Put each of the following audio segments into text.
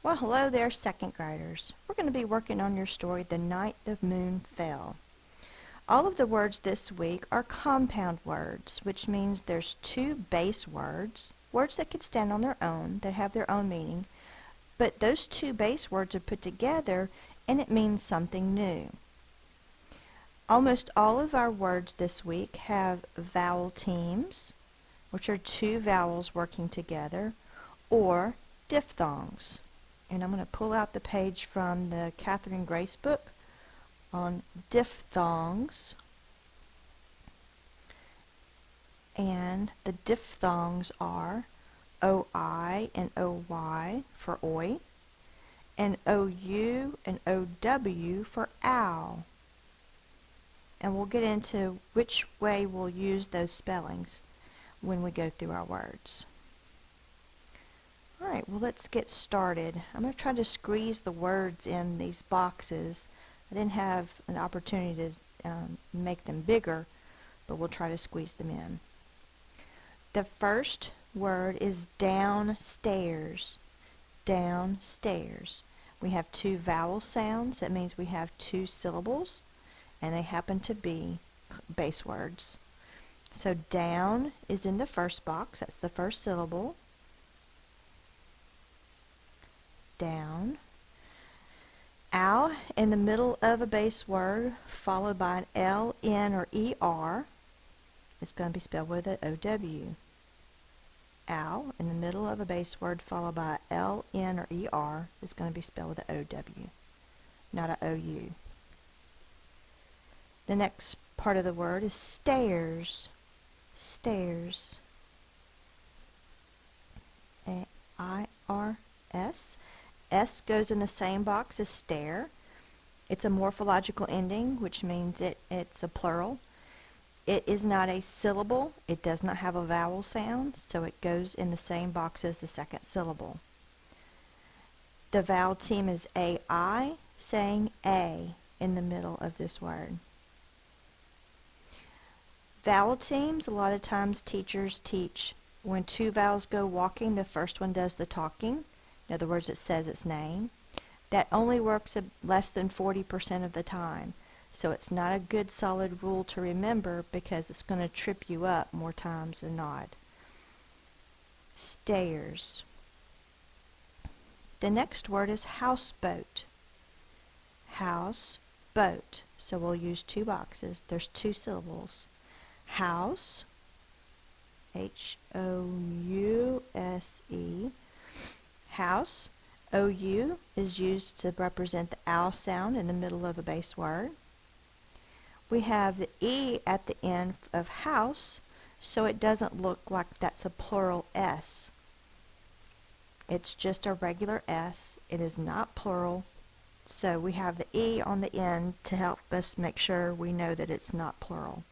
Well, hello there, second graders. We're going to be working on your story, The Night the Moon Fell. All of the words this week are compound words, which means there's two base words, words that could stand on their own, that have their own meaning, but those two base words are put together and it means something new. Almost all of our words this week have vowel teams, which are two vowels working together, or diphthongs. And I'm going to pull out the page from the Catherine Grace book on diphthongs. And the diphthongs are OI and OY for oi, and OU and OW for owl. And we'll get into which way we'll use those spellings when we go through our words. Alright, well let's get started. I'm going to try to squeeze the words in these boxes. I didn't have an opportunity to make them bigger, but we'll try to squeeze them in. The first word is downstairs. Downstairs. We have two vowel sounds. That means we have two syllables, and they happen to be base words. So down is in the first box. That's the first syllable. Down. Ow in the middle of a base word followed by an L, N, or ER. It's going to be spelled with an OW. Ow in the middle of a base word followed by an L, N, or ER is going to be spelled with an OW, not an OU. The next part of the word is stairs. Stairs. A-I-R-S. S goes in the same box as stair. It's a morphological ending, which means it's a plural. It is not a syllable. It does not have a vowel sound, so it goes in the same box as the second syllable. The vowel team is AI, saying A in the middle of this word. Vowel teams, a lot of times teachers teach when two vowels go walking, the first one does the talking. In other words, it says its name. That only works less than 40% of the time. So it's not a good solid rule to remember because it's going to trip you up more times than not. Stairs. The next word is houseboat. House, boat. So we'll use two boxes. There's two syllables. House, H-O-U-S-E. House, O-U, is used to represent the owl sound in the middle of a base word. We have the E at the end of house, so it doesn't look like that's a plural S. It's just a regular S. It is not plural, so we have the E on the end to help us make sure we know that it's not plural.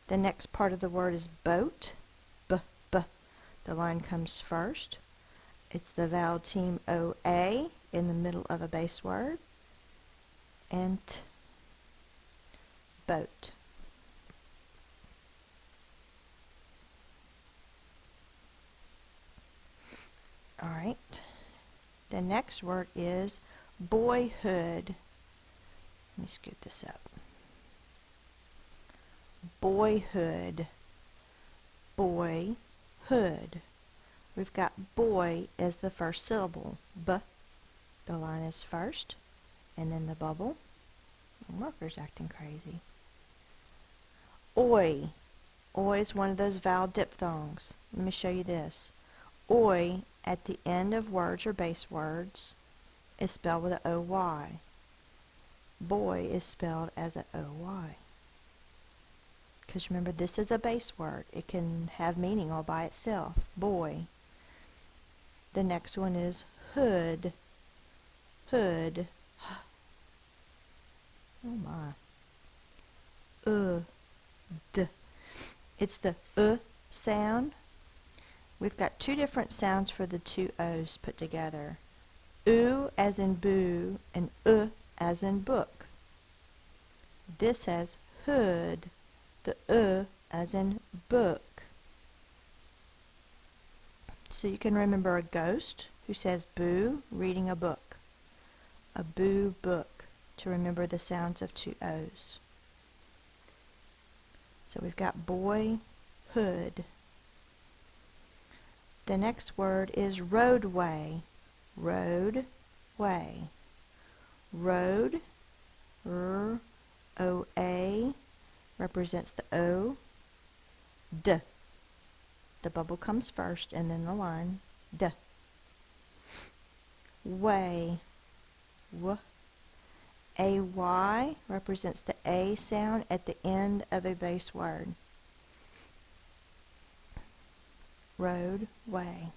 The next part of the word is boat. B-b. The line comes first. It's the vowel team O-A in the middle of a base word. And T. Boat. Alright. The next word is boyhood. Let me scoot this up. Boyhood. Boyhood. We've got boy as the first syllable. B. The line is first, and then the bubble. The marker's acting crazy. Oi. Oi is one of those vowel diphthongs. Let me show you this. Oi at the end of words or base words is spelled with an O-Y. Boy is spelled as an O-Y. Because remember, this is a base word. It can have meaning all by itself. Boy. The next one is hood. Hood. Oh my. D. It's the sound. We've got two different sounds for the two O's put together. Oo as in boo and as in book. This has hood. The as in book. So you can remember a ghost Who says boo? Reading a book. A boo book, to remember the sounds of two O's. So we've got boy, hood. The next word is roadway. Road, way. Road, R-O-A, represents the O. D. The bubble comes first and then the line. D. Way. W. A-Y represents the A sound at the end of a base word. Road, way.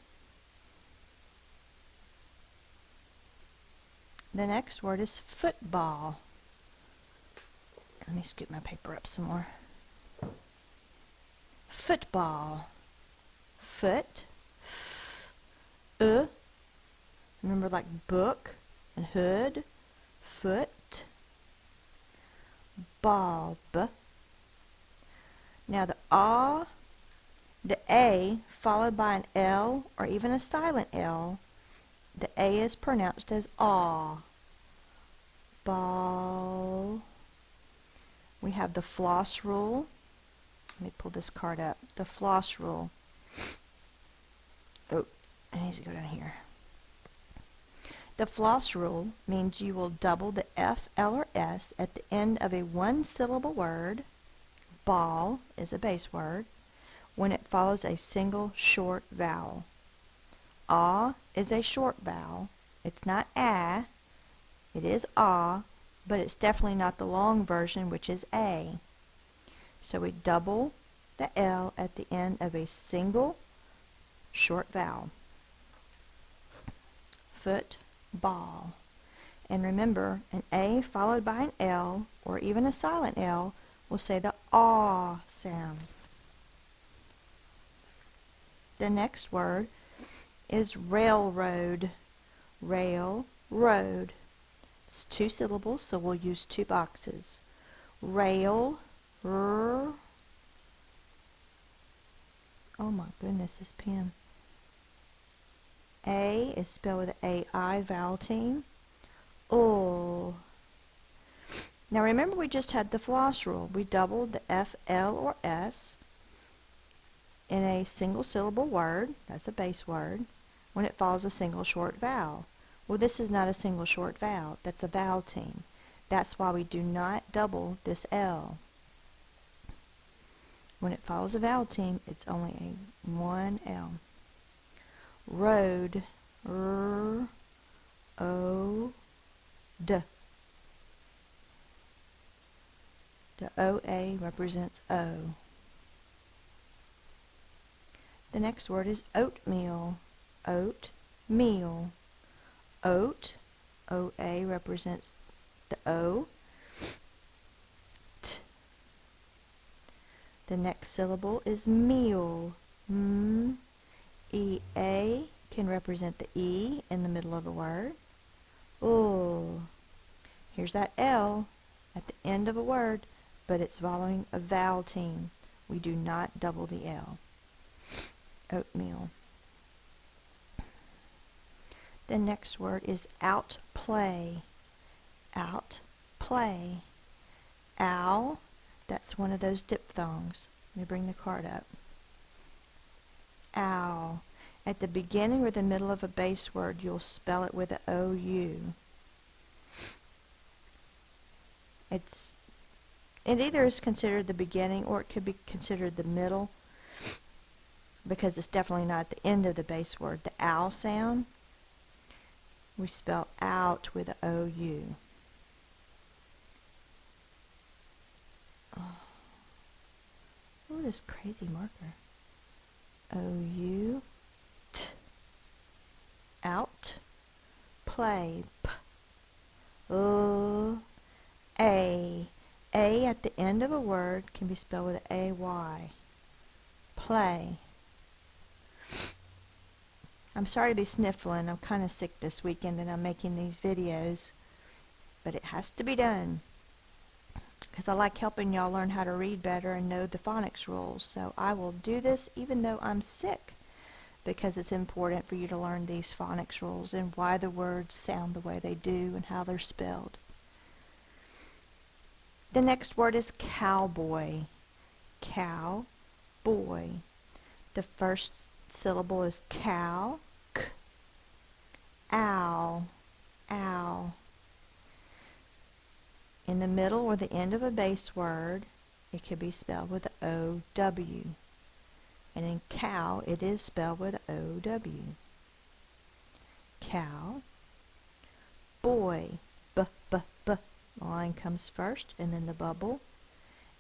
The next word is football. Let me scoot my paper up some more. Football. Foot. Remember, like book and hood. Foot. Ball. B. Now the A followed by an L or even a silent L, the A is pronounced as aw. Ball. We have the floss rule. Let me pull this card up. The floss rule. Oh, I need to go down here. The floss rule means you will double the F, L, or S at the end of a one-syllable word. Ball is a base word when it follows a single short vowel. Ah is a short vowel. It's not ah. It is ah, but it's definitely not the long version, which is a. So we double the L at the end of a single short vowel. Football. And remember, an A followed by an L, or even a silent L, will say the ah sound. The next word is railroad. Rail, road. It's two syllables, so we'll use two boxes. Rail, oh my goodness, this pen. A is spelled with an A-I vowel team. Now remember, we just had the floss rule. We doubled the F, L, or S in a single syllable word, that's a base word, when it follows a single short vowel. Well, this is not a single short vowel. That's a vowel team. That's why we do not double this L. When it follows a vowel team, it's only a one L. Road, R-O-D. The O-A represents O. The next word is oatmeal. Oatmeal. Oat, O-A represents the O. T. The next syllable is meal. E-A can represent the E in the middle of a word. Here's that L at the end of a word, but it's following a vowel team. We do not double the L. Oatmeal. The next word is outplay. Outplay. Ow, that's one of those diphthongs. Let me bring the card up. Ow. At the beginning or the middle of a base word, you'll spell it with an O-U. It either is considered the beginning or it could be considered the middle, because it's definitely not at the end of the base word. The ow sound, we spell out with an O-U. Oh, this crazy marker. O-U, t. Out, play, p. A. A at the end of a word can be spelled with an A-Y. Play. I'm sorry to be sniffling. I'm kind of sick this weekend and I'm making these videos, but it has to be done because I like helping y'all learn how to read better and know the phonics rules. So I will do this even though I'm sick, because it's important for you to learn these phonics rules and why the words sound the way they do and how they're spelled. The next word is cowboy. Cow, boy. The first syllable is cow, k. Ow, ow. In the middle or the end of a base word, it could be spelled with O-W. And in cow, it is spelled with O-W. Cow. Boy. B-b-b. The line comes first and then the bubble.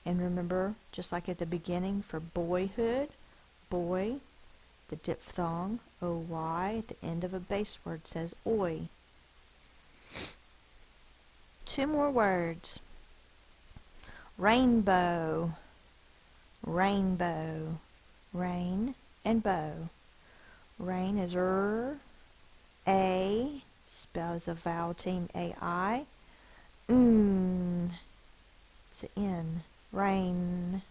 And remember, just like at the beginning for boyhood, boy, the diphthong, O-Y, at the end of a base word says oi. Two more words. Rainbow. Rainbow. Rain and bow. Rain is A, spelled as a vowel team A-I. It's an N. Rain.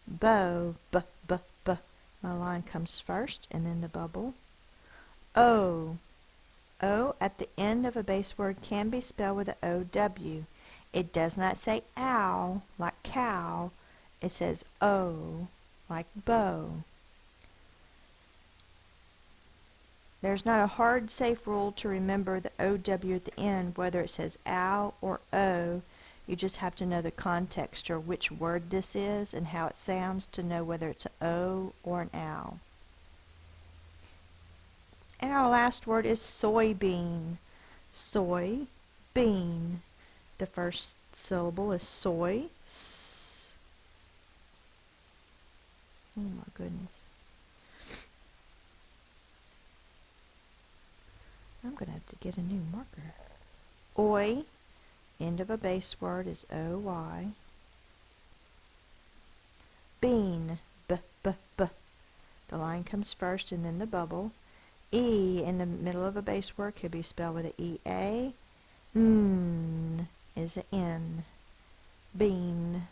Bow, b-b-b. My line comes first and then the bubble. O. O at the end of a base word can be spelled with an O-W. It does not say ow like cow. It says O like bow. There's not a hard, safe rule to remember the O-W at the end, whether it says ow or O. You just have to know the context or which word this is and how it sounds to know whether it's an O or an ow. And our last word is soybean. Soy, bean. The first syllable is soy, s. Oh my goodness. I'm going to have to get a new marker. Oi, end of a base word is O-Y. Bean, b-b-b. The line comes first and then the bubble. E in the middle of a base word could be spelled with an E-A. N is an N. Bean.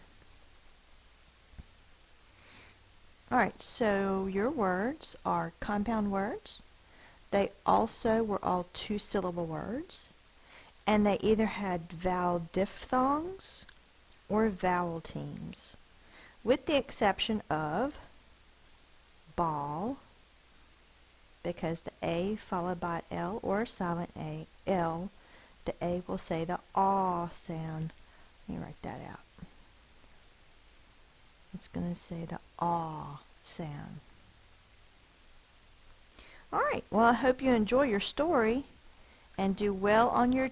Alright, so your words are compound words. They also were all two-syllable words, and they either had vowel diphthongs or vowel teams, with the exception of ball, because the A followed by an L or a silent L, the A will say the aw sound. Let me write that out. It's going to say the aw sound. Alright, well I hope you enjoy your story and do well on your